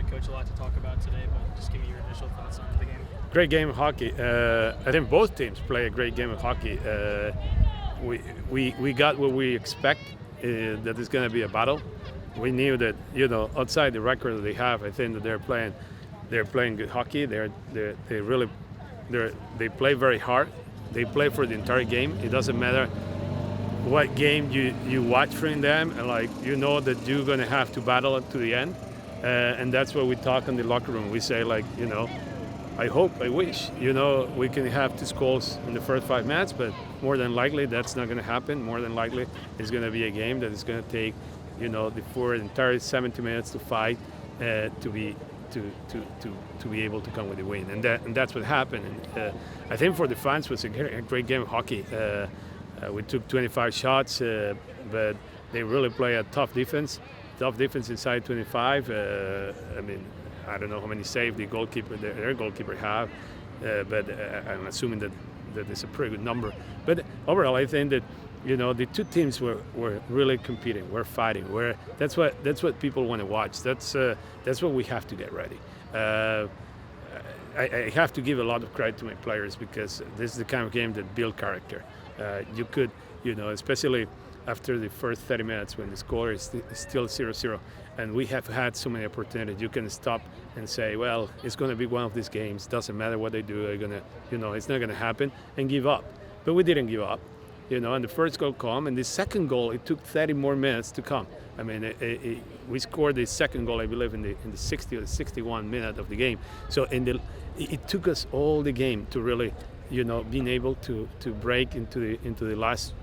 Coach, a lot to talk about today, but just give me your initial thoughts on the game. Great game of hockey. I think both teams play a great game of hockey. We got what we expect, that it's going to be a battle. We knew that, outside the record that they have, I think that they're playing good hockey. They play very hard. They play for the entire game. It doesn't matter what game you watch from them, and that you're going to have to battle it to the end. And that's what we talk in the locker room. We say, I hope, I wish, we can have 2 goals in the first 5 minutes, but more than likely that's not going to happen. More than likely it's going to be a game that is going to take, the entire 70 minutes to fight to be able to come with a win. And that's what happened. And I think for the fans it was a great game of hockey. We took 25 shots, but they really play a tough defense inside 25. I don't know how many saves their goalkeeper have, but I'm assuming that it's a pretty good number. But overall, I think that the two teams were really competing. We're fighting. That's what people want to watch. That's what we have to get ready. I have to give a lot of credit to my players, because this is the kind of game that builds character. You could, especially after the first 30 minutes when the score is still 0-0, and we have had so many opportunities, you can stop and say, well, it's going to be one of these games. Doesn't matter what they do. It's not going to happen, and give up. But we didn't give up. And the first goal came, and the second goal, it took 30 more minutes to come. We scored the second goal, I believe, in the 60 or 61 minute of the game. So it took us all the game to really, being able to break into the last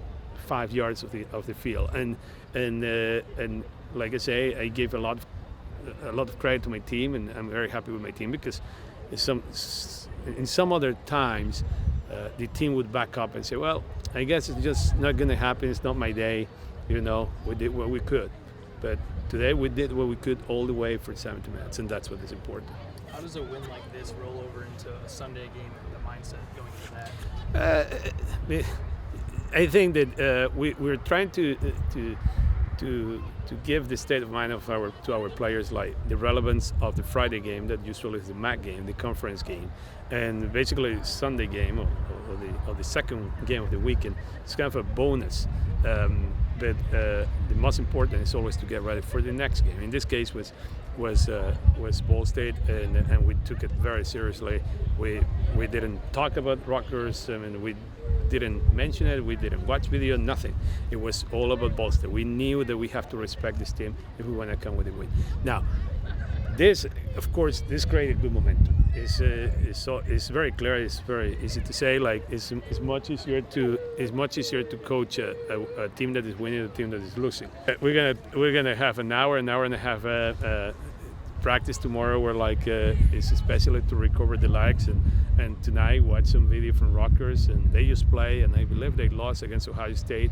5 yards of the field. And like I say, I gave a lot of credit to my team, and I'm very happy with my team, because in some other times the team would back up and say, well, I guess it's just not going to happen. It's not my day. We did what we could. But today we did what we could all the way for 70 minutes, and that's what is important. How does a win like this roll over into a Sunday game and the mindset going into that? I think that we're trying to give the state of mind to our players, like the relevance of the Friday game that usually is the MAC game, the conference game, and basically Sunday game or the second game of the weekend. It's kind of a bonus. But the most important is always to get ready for the next game. In this case was Ball State, and we took it very seriously. We didn't talk about Rutgers. We didn't mention it. We didn't watch video. Nothing. It was all about Ball State. We knew that we have to respect this team if we want to come with a win. Now, this, of course, this created good momentum. It's very clear. It's very easy to say. It's much easier to coach a team that is winning than a team that is losing. We're gonna have an hour and a half practice tomorrow, where it's especially to recover the legs, and tonight watch some video from Rutgers, and they just play, and I believe they lost against Ohio State.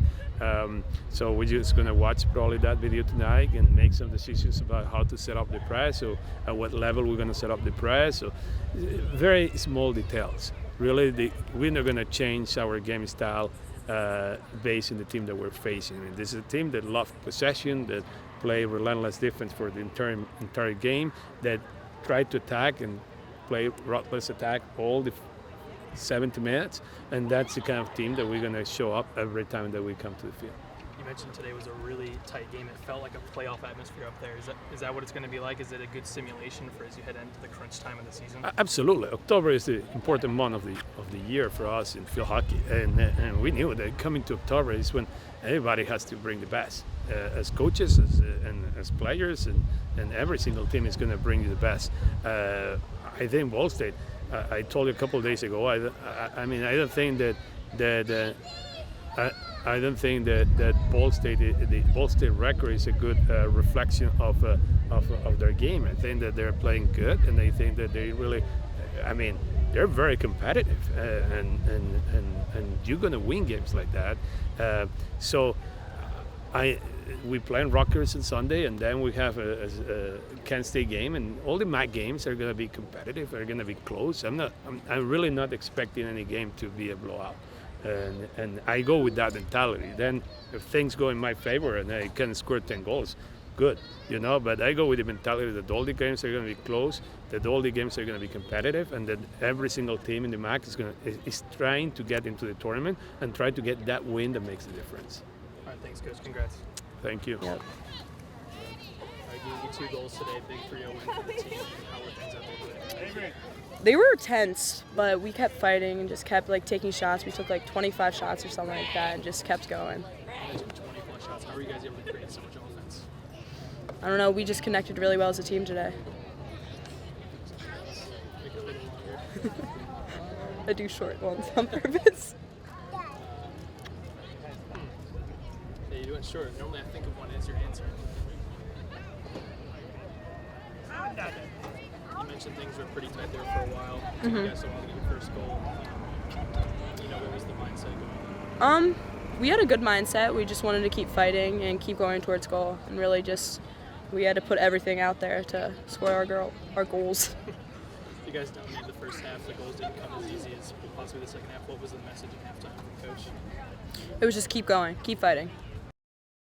So we're just going to watch probably that video tonight and make some decisions about how to set up the press, or at what level we're going to set up the press. So very small details. Really, we're not going to change our game style based on the team that we're facing. This is a team that loves possession, that play relentless defense for the entire game, that try to attack and play ruthless attack all the 70 minutes, and that's the kind of team that we're going to show up every time that we come to the field. You mentioned today was a really tight game. It felt like a playoff atmosphere up there. Is that what it's going to be like? Is it a good simulation for as you head into the crunch time of the season? Absolutely. October is the important month of the year for us in field hockey, and we knew that coming to October is when everybody has to bring the best. As coaches, as players, and every single team is going to bring you the best. I think Ball State. I told you a couple of days ago. I don't think that Ball State, the Ball State record is a good reflection of their game. I think that they're playing good, and I think that they really, they're very competitive, and you're going to win games like that. We play in Rutgers on Sunday, and then we have a Kent State game, and all the MAC games are going to be competitive. They're going to be close. I'm really not expecting any game to be a blowout, and I go with that mentality. Then, if things go in my favor and I can score 10 goals, good, But I go with the mentality that all the games are going to be close, that all the games are going to be competitive, and that every single team in the MAC is trying to get into the tournament and try to get that win that makes the difference. All right, thanks, Coach. Congrats. Thank you. Yep. All right, you 2 goals today, big 3-0 win for the team. How were things out there today? They were tense, but we kept fighting and just kept taking shots. We took 25 shots or something like that and just kept going. You guys took 20+ shots. How were you guys able to create so much offense? I don't know, we just connected really well as a team today. Make it a little longer. I do short ones on purpose. Yeah, you went short. Normally I think of one as your answer. You mentioned things were pretty tight there for a while. You guys saw your first goal. What was the mindset going on? We had a good mindset. We just wanted to keep fighting and keep going towards goal, and really we had to put everything out there to score our goals. You guys dominated the first half. The goals didn't come as easy as possibly the second half. What was the message in halftime from Coach? It was just keep going, keep fighting.